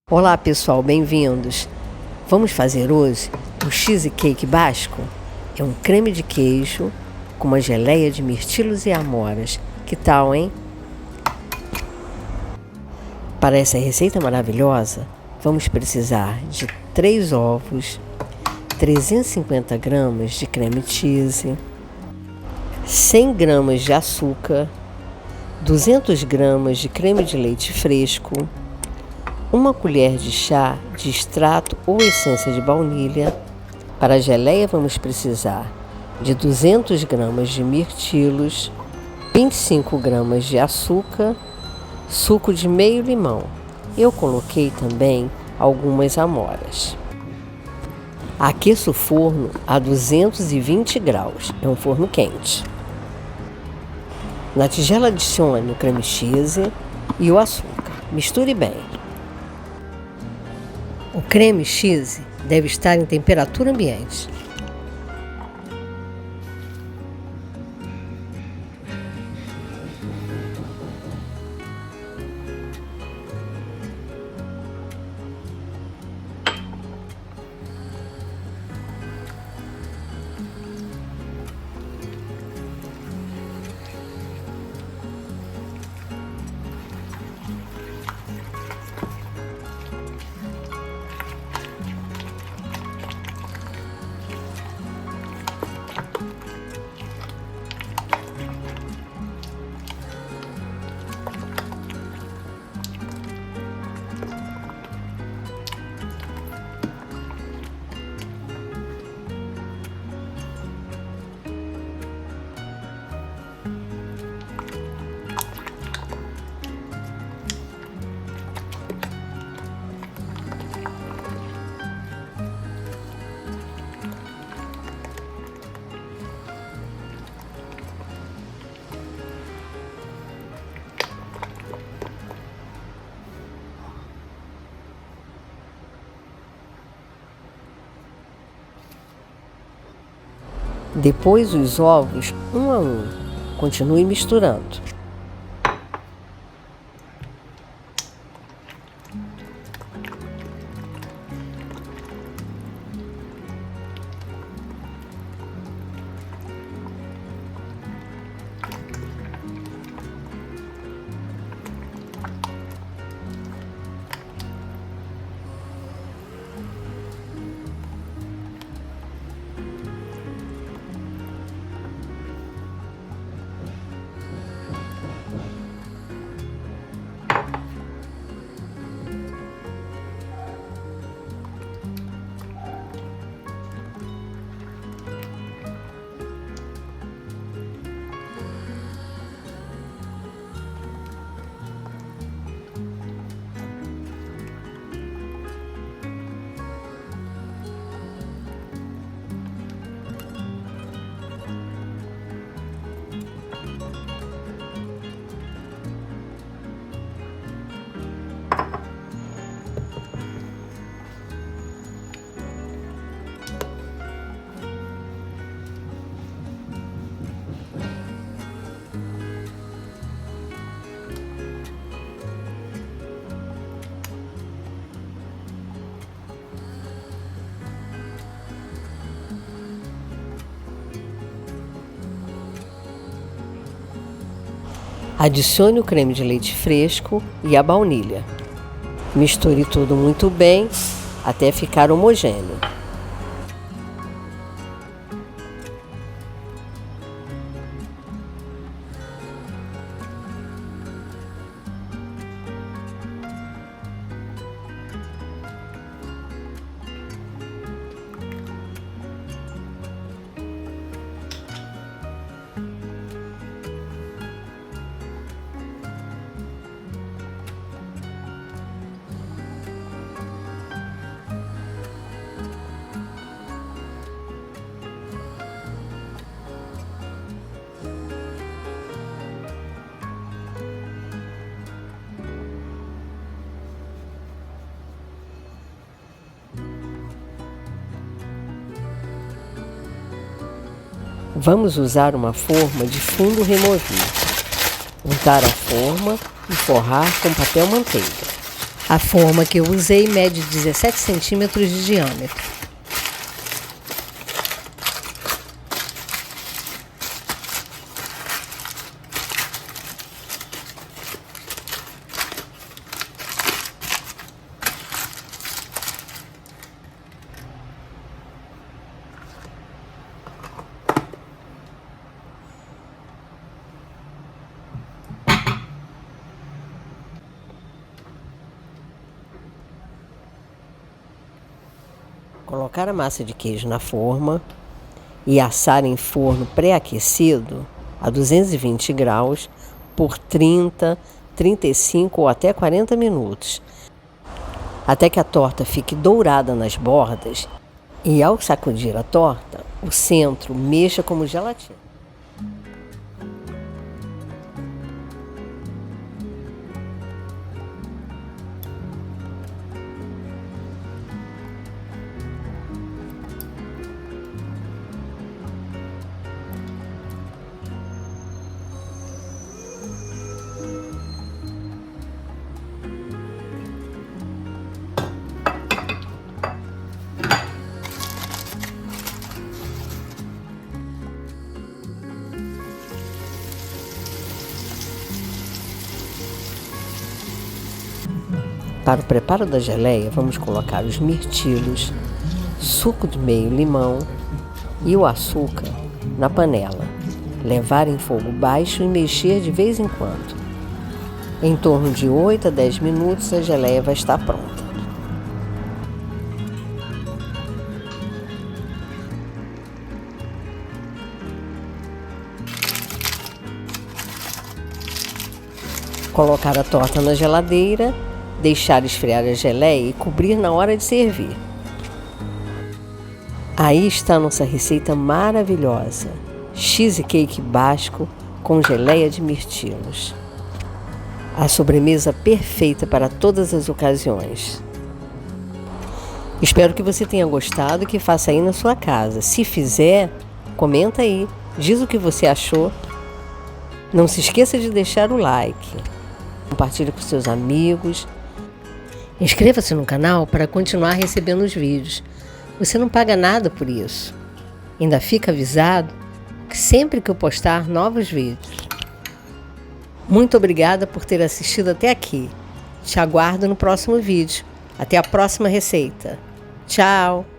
Olá pessoal, bem-vindos! Vamos fazer hoje o cheesecake basco? É um creme de queijo com uma geleia de mirtilos e amoras. Que tal, hein? Para essa receita maravilhosa, vamos precisar de 3 ovos, 350 gramas de creme cheese, 100 gramas de açúcar, 200 gramas de creme de leite fresco, 1 colher de chá de extrato ou essência de baunilha. Para a geleia vamos precisar de 200 gramas de mirtilos, 25 gramas de açúcar, suco de meio limão. Eu coloquei também algumas amoras. Aqueça o forno a 220 graus, é um forno quente. Na tigela adicione o creme cheese e o açúcar. Misture bem. O creme cheese deve estar em temperatura ambiente. Depois os ovos, um a um. Continue misturando. Adicione o creme de leite fresco e a baunilha. Misture tudo muito bem até ficar homogêneo. Vamos usar uma forma de fundo removível. Untar a forma e forrar com papel manteiga. A forma que eu usei mede 17 centímetros de diâmetro. Colocar a massa de queijo na forma e assar em forno pré-aquecido a 220 graus por 30, 35 ou até 40 minutos, até que a torta fique dourada nas bordas e, ao sacudir a torta, o centro mexa como gelatina. Para o preparo da geleia, vamos colocar os mirtilos, suco de meio limão e o açúcar na panela. Levar em fogo baixo e mexer de vez em quando. Em torno de 8 a 10 minutos, a geleia vai estar pronta. Colocar a torta na geladeira, deixar esfriar a geleia e cobrir na hora de servir. Aí está a nossa receita maravilhosa, cheesecake basco com geleia de mirtilos. A sobremesa perfeita para todas as ocasiões. Espero que você tenha gostado e que faça aí na sua casa. Se fizer, comenta aí, diz o que você achou. Não se esqueça de deixar o like. Compartilhe com seus amigos. Inscreva-se no canal para continuar recebendo os vídeos. Você não paga nada por isso. Ainda fica avisado que sempre que eu postar novos vídeos. Muito obrigada por ter assistido até aqui. Te aguardo no próximo vídeo. Até a próxima receita. Tchau!